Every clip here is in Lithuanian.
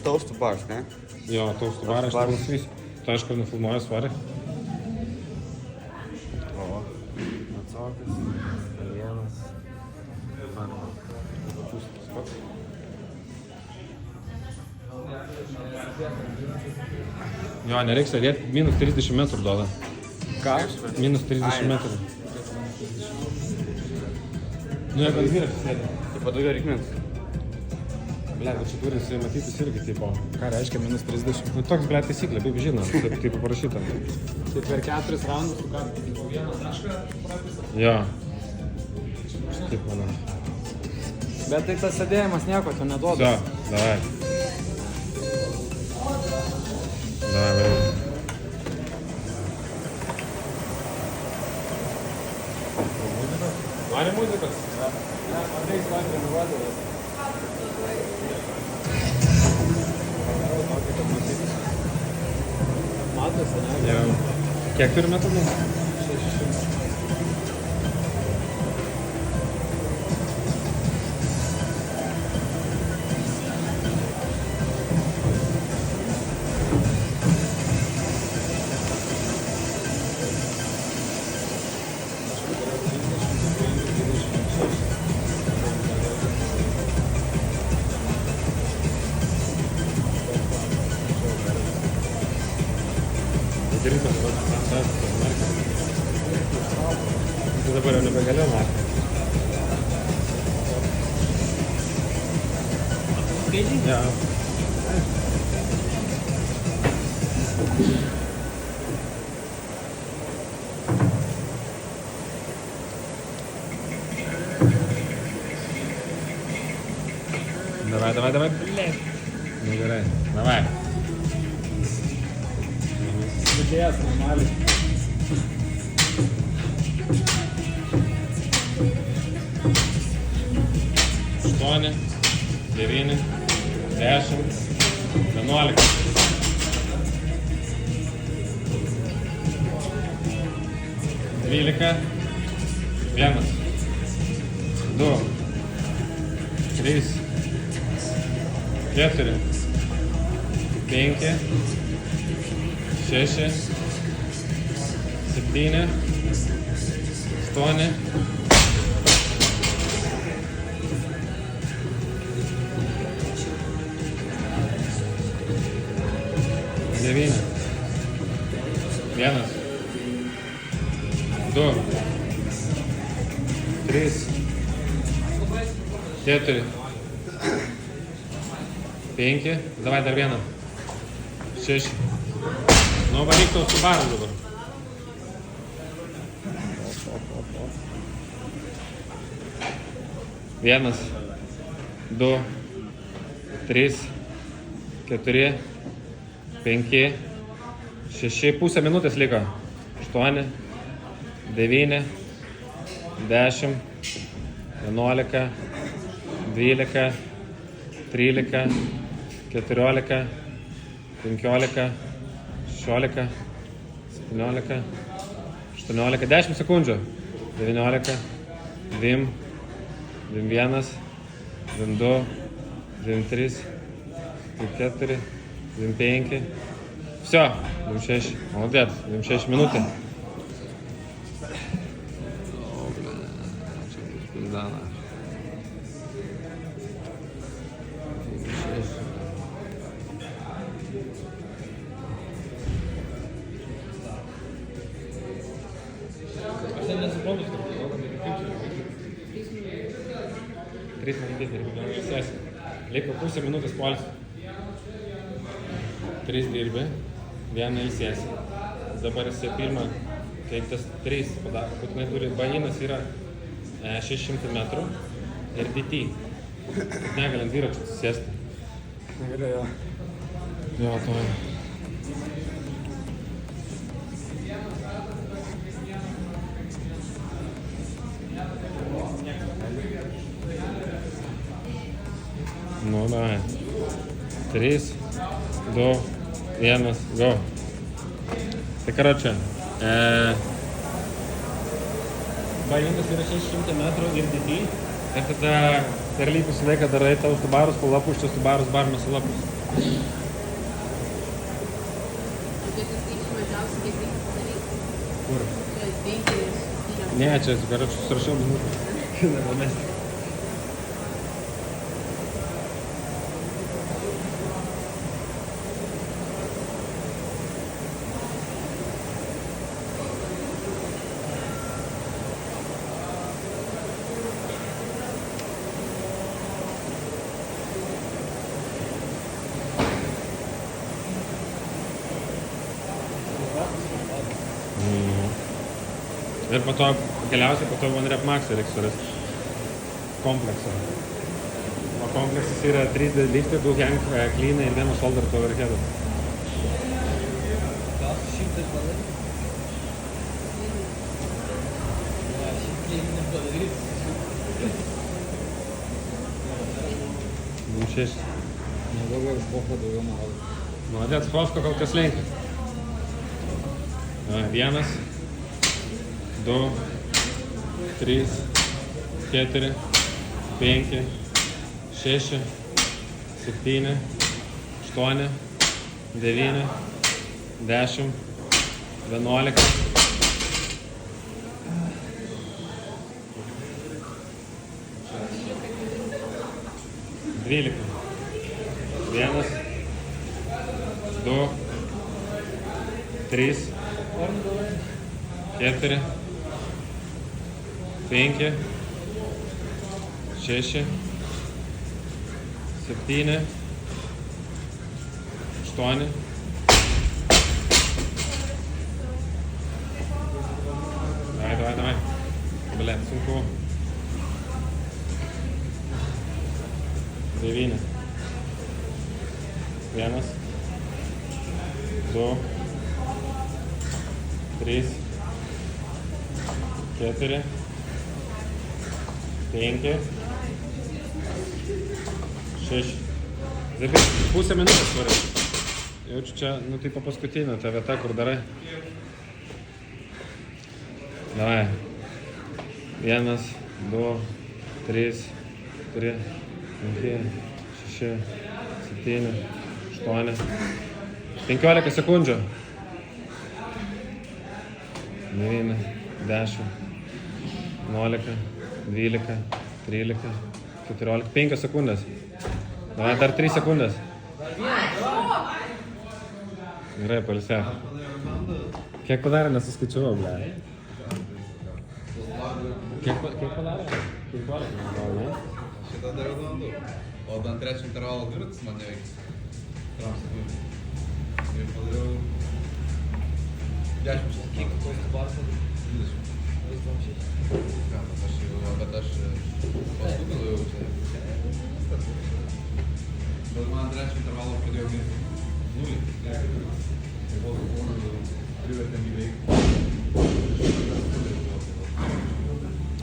Toast bars, ne? Jo, Toast baras, aš neklausys. Tu aišku, nefilmuoju svarį. O, atsakas, vienas. Jo, nereiks sėdėti, minus 30 metrų duoda. Ką? Minus 30 metrų. Nu, jeigu ant dviračio sėdi. Tai padaugiau reikmens. Ble, bet čia turim matytis irgi, tipo. Ką reiškia minus 30? Nu, toks, ble, taisyklė, kaip žino, taip parašyta. Tai per 4 raundus, tu ką, vieną tašką prapisą? Jo. Taip, manau. Bet tai tas sėdėjimas nieko to neduoda. Все, давай. Давай. Nori muzikos? Ne, Andrejs man treniruoti. Matosi, ne? Jau. Kiek turi metų? 600. Darytas, tai dabar jau nebegaliu naktį. Skaičiai? Ja. Давай, блядь. Ну, gerai, давай. Sudėjęs normaliai. Aštuoni, 9, 10, 11. Dvylika, 1, 2, 3, 4, 5, 6, 7, 8, 9, 1, 2, 3, 4, 5, давай dar vieną, 6. Nu, varyk tau su baru dabar. Vienas, 2, 3, 4, 5, 6, pusę minutės liko. 8, 9, 10, 11, 12, 13, 14, 15, 16, 17, 18, 10 sekundžių. 19, 20, 21, 22, 23, 24, 25. Все, 26. Молодец, 26 минуты. О, бля, что тут пиздано. 26. Trys minutės liko pusę minutės poilsio. 3 dirbi, 1 ilsiesi. Dabar esi pirmą, kai tas 3 padaro, būtinai turi, bajinas yra 600 metrų ir DT. Negali ant dviračio susėsti. Negali, jo. Jo, to. Nu, davai. 3, 2, 1, go. Tai karočią. Bajinas yra 600 metrų ir DT. Ir tada per likusį laiką darai tau stubarus, po lapus, čia stubarus, barmes lapus. Mažiausiai kiek reikia padaryti. Kur? Čia 5-7. Ne, čia garačiu surašiau minutę. Ir po to, galiausiai po to One Rep Max'ą reiks surasti kompleksą. O kompleksas yra 3 deadliftai, 2 hang clean ir 1 shoulder to overhead. Gal su 100 padaryti? Ne, 100 nepadaryti. 26. Daugiau pocho, daugiau malo. Молодец, Фоско kol kas lenkia. 1, 2, 3, 4, 5, 6, 7, 8, 9, 10, 11. Dvylika. 1, 2, 3, 4, 5, 6, 7, 8. Давай. Блядь, сумку. 9. 1, 2, 3, 4, 5, 6. Dabar pusę minutės turi. Jaučiu čia, nu tai po paskutinio, ta vieta, kur darai. Davai. 1, 2, 3, 4, 5, 6, 7, 8. 15 sekundžių. 9, 10, 11, 12, 13, 14, 5 sekundės. Davai, dar 3 sekundės. Gerai, pailsė. Kiek padarė, nesuskaičiavau, ble. Kiek padarė? 15, gal ne? Šitą dariau valandų. O ant trečio intervalo dviratis man neveiks. Sekundžių. Ir padariau 10 Kiek tos barsas? 20. Bet aš paskui gal jau čia. Bet man ant trečio intervalo pradėjau ginti 0. Ir vos privertėm įveikti.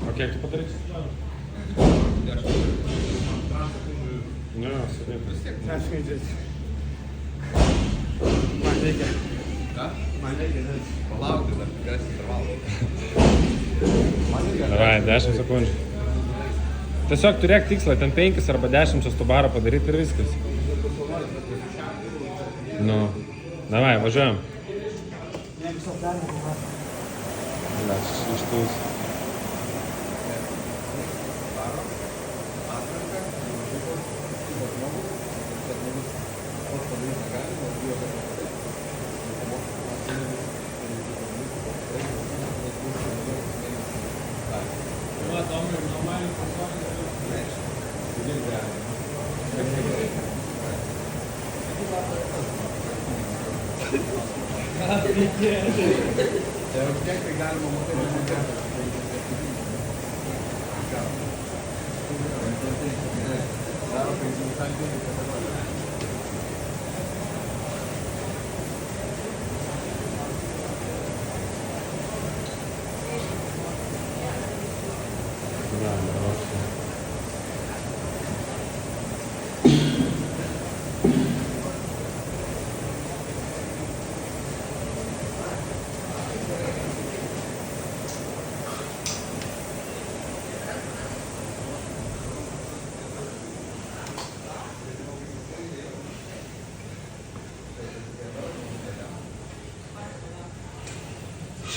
O kiek tu padarysi? 10 sekundžių. Ne, sakai. Vis tiek. Aš skaidžiasi. Man reikia. Ką? Man reikia. Palaukti dar tikras intervalas. Davai, 10 sekundžių. Tiesiog turėk tikslą, ten 5 arba 10 su baro padaryti ir viskas. Nu, davai, važiuojam. Ištūs.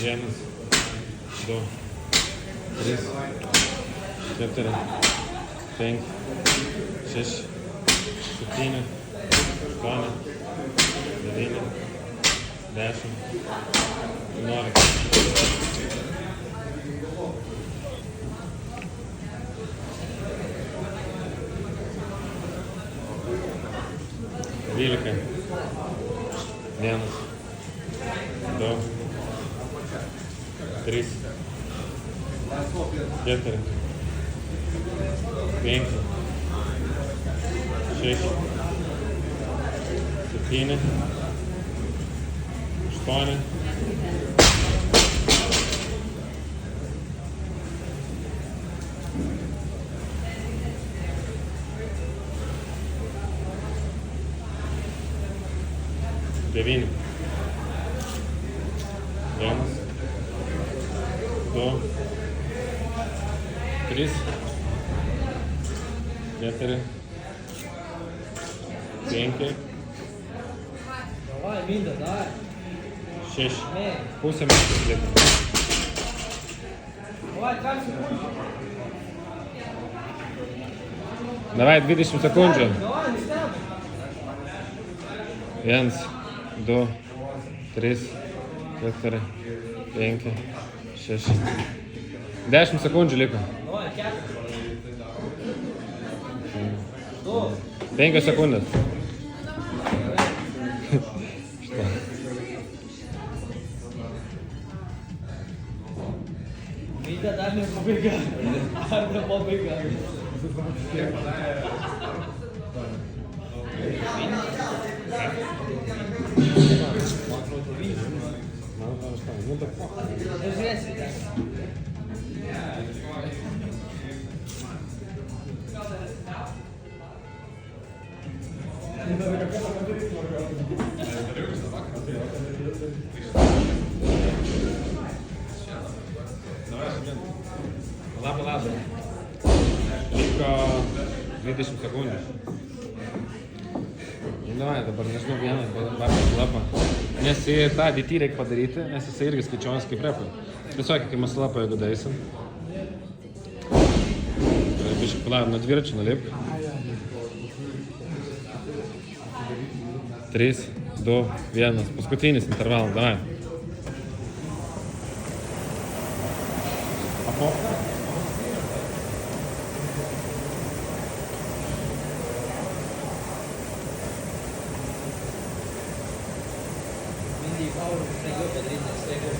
1, 2, 3, 4, 5, 6, 7, 8, 9, 10, 11. Dvylika. 1, 2, 3, 4, 5, 6, 7, 8. Devyni. 1, 2, 3, 4, 5, Давай, Minda, давай. 6. Ne? Pusę metų liko. Давай, 30 секунд. Давай 20 sekundžių. Давай, не став. 1, 2, 3, 4, 5, 6. 10 sekundžių liko. Давай, 4. 5 sekundės. Minda, dar ne pabaiga. Dar ne pabaiga. Žiūrėsi. Pala. Liko 20 sekundžių. Davai, dabar nežinau vieną lapą. Nes į tą DT reikia padaryti, nes jisai irgi skaičiuojas kaip repui. Tiesiog kai masalapą, jeigu darysim. Biškai palauk, nuo dviračių nulipk. 3, 2, 1. Paskutinis intervalas, davai. Apopka. Minda, Paulo, staigiau padaryti, staigiau.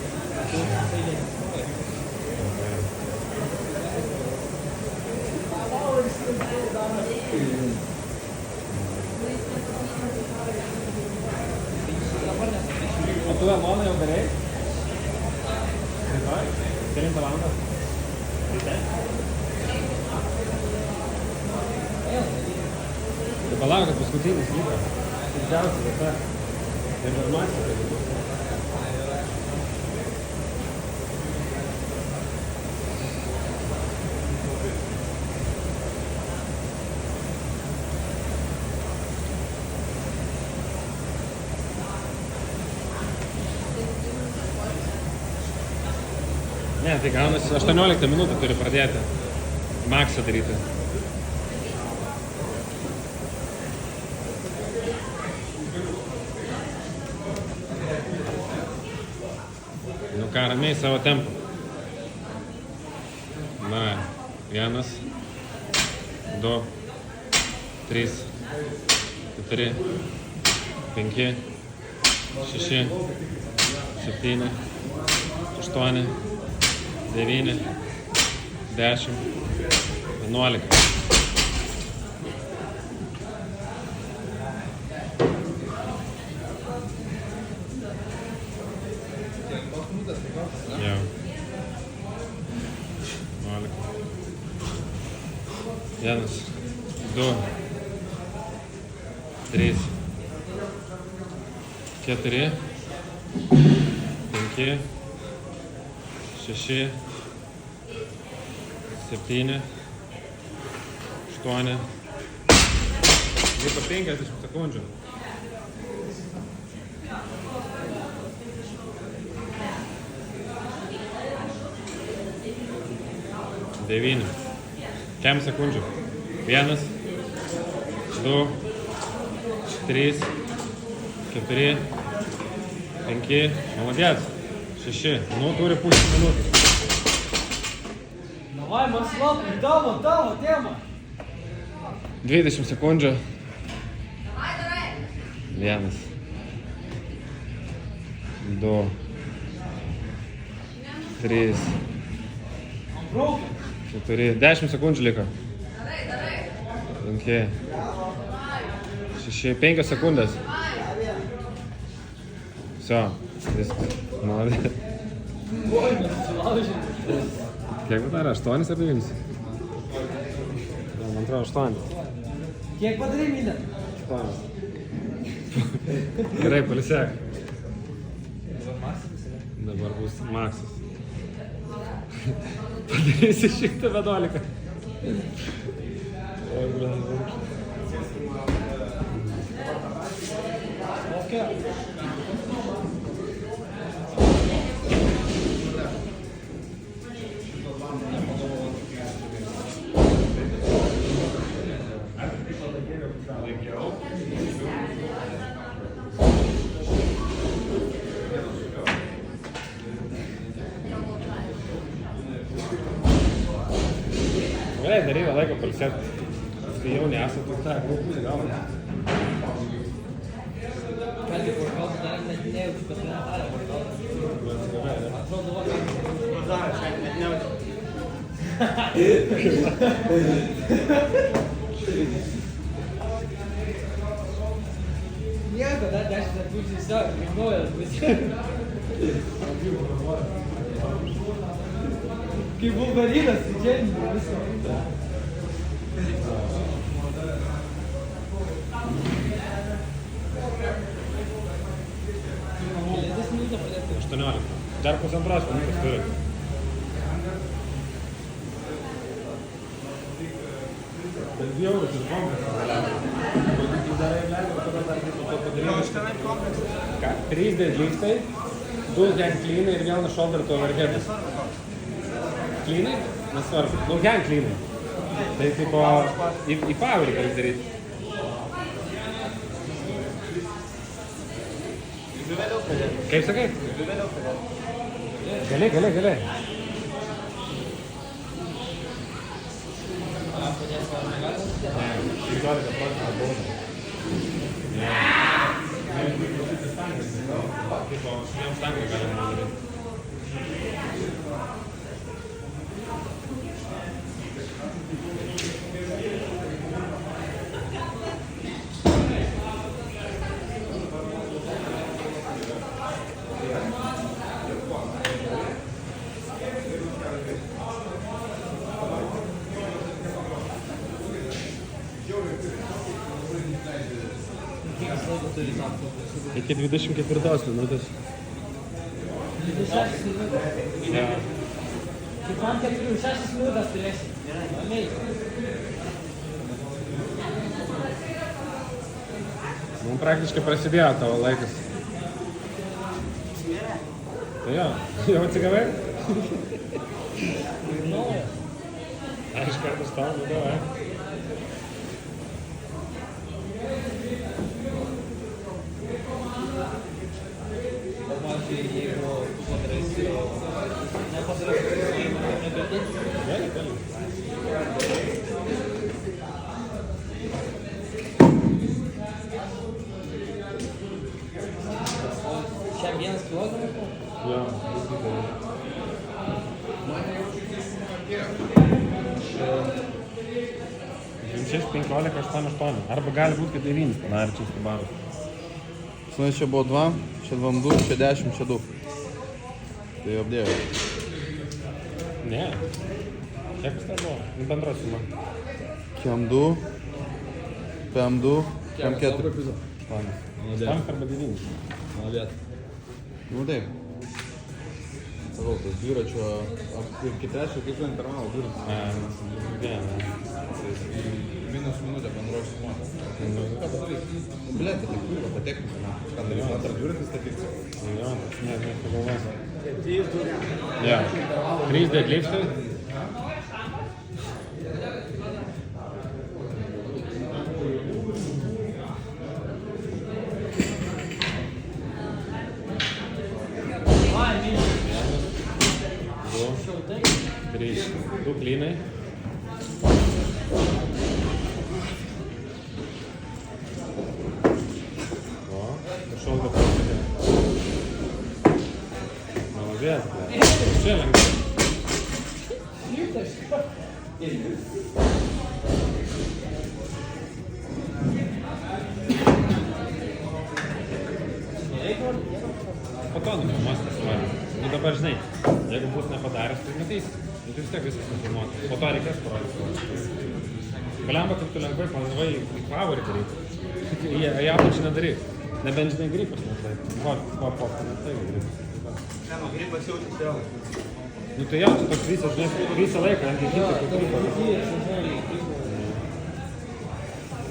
O tu Emona jau darei? Rytoj? 9 valandą? Ryte? Tai palauk, kad paskutinis liko. Didžiausia vieta. Informacija. Ne, tai gaunasi 18 minutų turi pradėti. Maksą daryti. Nu ką, ramiai savo tempą. Na, 1, 2, 3, 4, 5, 6, 7, 8, 9, 10, 11. Jo. 11. 1, 2, 3, 4, 5, 6, 7, 8. Liko 50 sekundžių. 9. Kem sekundžių? 1, 2, 3, 4, 5, молодец. 6. Nu, turi pusę minutės. Давай, Маслов, дома, тема. 20 sekundžių. 1, 2, 3, 4, 10 sekundžių liko. 5, 6, 5 sekundės. Все, viskas. Молодец. Kiek padarė? 8 ar 9? Man atrodo 8. Kiek padarai, Milė? 8. Gerai, palisek. Dabar bus Maksas. Padarysi 111. Gerai, dar yra laiko palisėti. Kai jau nesat, tai tą grupus gauna. Ką tik workoutas dar net nejaučiu, kad nedarė workoutas. Atrodo, va, kad darė, šiandien net nejaučiu. Nieko, dar 10 sekundžių tiesiog, kaip naujas bus. Kaip Bulgarinas, didžiai visą. Kelias minutės pradėti. 18. Dar pusantros minutės turi. Bet bjaurus ir kompleksas galiausiai. Dar leido, tada dar po to padaryti. Ką? 3 deadliftai, 2 hand cleanai ir 1 shoulder to overheadas. Cleanai? Nesvarbu. Nu, hand cleanai. Tai tipo į powerį gali daryti. Kaip sakai? Gali. 15 procentų bauda. Šiem stangai galima daryti. Iki 24 minutės. 26 minutės. Ja. Kaip man 46 minutės turėsi. Ramiai. Mums praktiškai prasidėjo tavo laikas. Tai jo, jau atsigavai? Naujas. Aš kartais tau davai. Pavyzdžiui, jeigu padarysi, nepadarysi, negadinsi. Gali. Šiam 1 kilogramas? Jo. 15-8-8. Arba gali būti, kad 9 padarė čia stabarų. Žinai, čia buvo 2, čia 2, čia 10, čia 2. Tai apdėjau. Ne. Kiek vis tai buvo? Bendra suma. Kiam 2, PM 2, PM 4. 8 arba 9. Nu taip. Sakau, tas dviračio, iki 3, kaip intervalo dviračio. Minus minutę bendros sumos. Ką padarys? Blėt, tai kurva patekti. Ką darys? Antrą dviratis statyti? Jo, ne, pagalvosiu. Ja. 3 deadliftai. Grįž 2 klynai. O, šaldo pasakė. Maladės, ble. Čia lengvai. Po to nufilmuos tas varį. Nu dabar žinai, jeigu bus nepadaręs, tai matysi. Nu tai vis tiek viskas nufilmuoti. Po to reikės parodyti. Galemba, kaip tu lengvai palengvai į pavarį daryti. Į apačią nedaryk. Nebent žinai gripas netai. Ko, netai gripas. Ne, nu gripas jaučiasi vėl. Nu tai jau, tu toks visą laiką ant gydyto kaip gripas.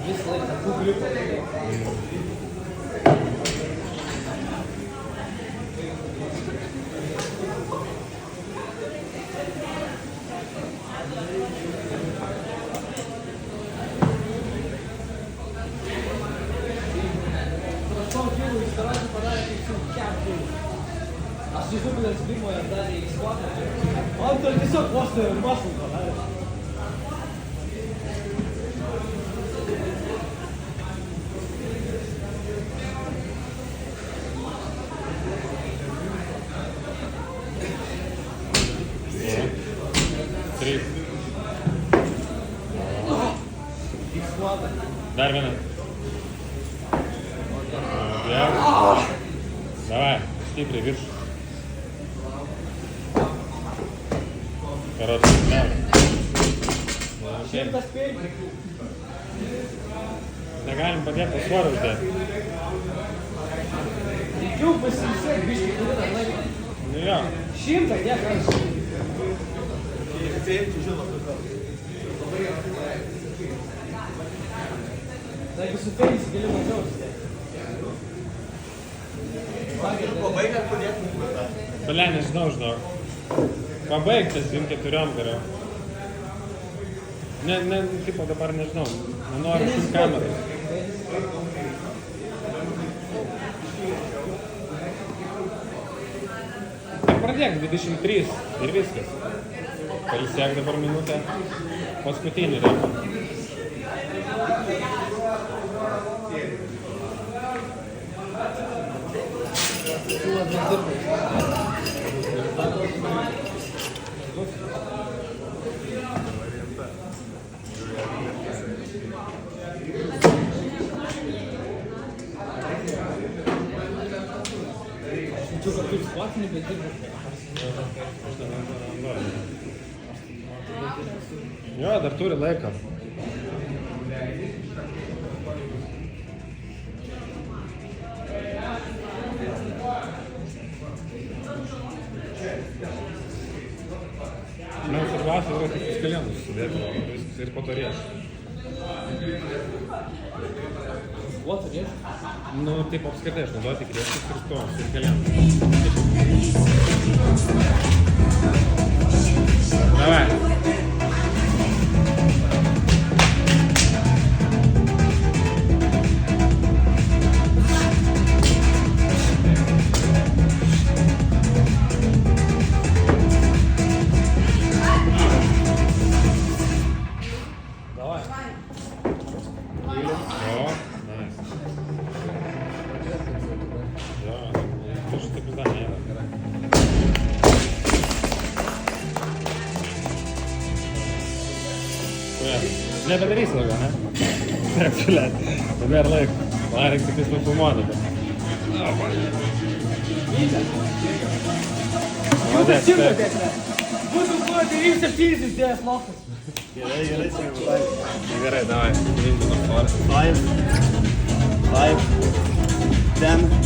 Visą laiką tų gripų. Aš įžūpinęs pirmoje darė į skvatą. Man to tiesiog vos mašų padarė. Trys. Į skvatą. Dar vieną. Gerai. Davai, stipriai virš. Короче, да. 105. Negalim padėti po svarų uždėti. Reikėjau pasiilsėti biškį kurį laiką. Nu jo. 100, ne, kas? Čia žino, tu Jeigu su penis gali mažiau uždėti. Pabaigia padėti mums tą. Bale, nežinau, žinau. Pabaigtas 2-4 geriau. Ne, tipo dabar nežinau. Nenoriu šim kameras. Tai pradėk 23 ir viskas. Pailsėk dabar minutę. Paskutinį reikia. Tu kažkaip skvatinį, bet dirbu. Jo, dar turi laiką. Nu, svarbiausia yra tik skalėnus sudėti, viskas ir po to rieš. Skvatą rieš? Nu, taip apskritai, aš naudoju tik riešus ir to, ir skalėnus. Davai. Nebedarys daugiau, ne? Taip, čiulėt. Dabar laiko. Man reikia tik nufilmuoti dabar. Vadės, taip. Būtų buvo 97 įdėjęs loftas. Gerai, Gerai, davai. 5, 5, 10.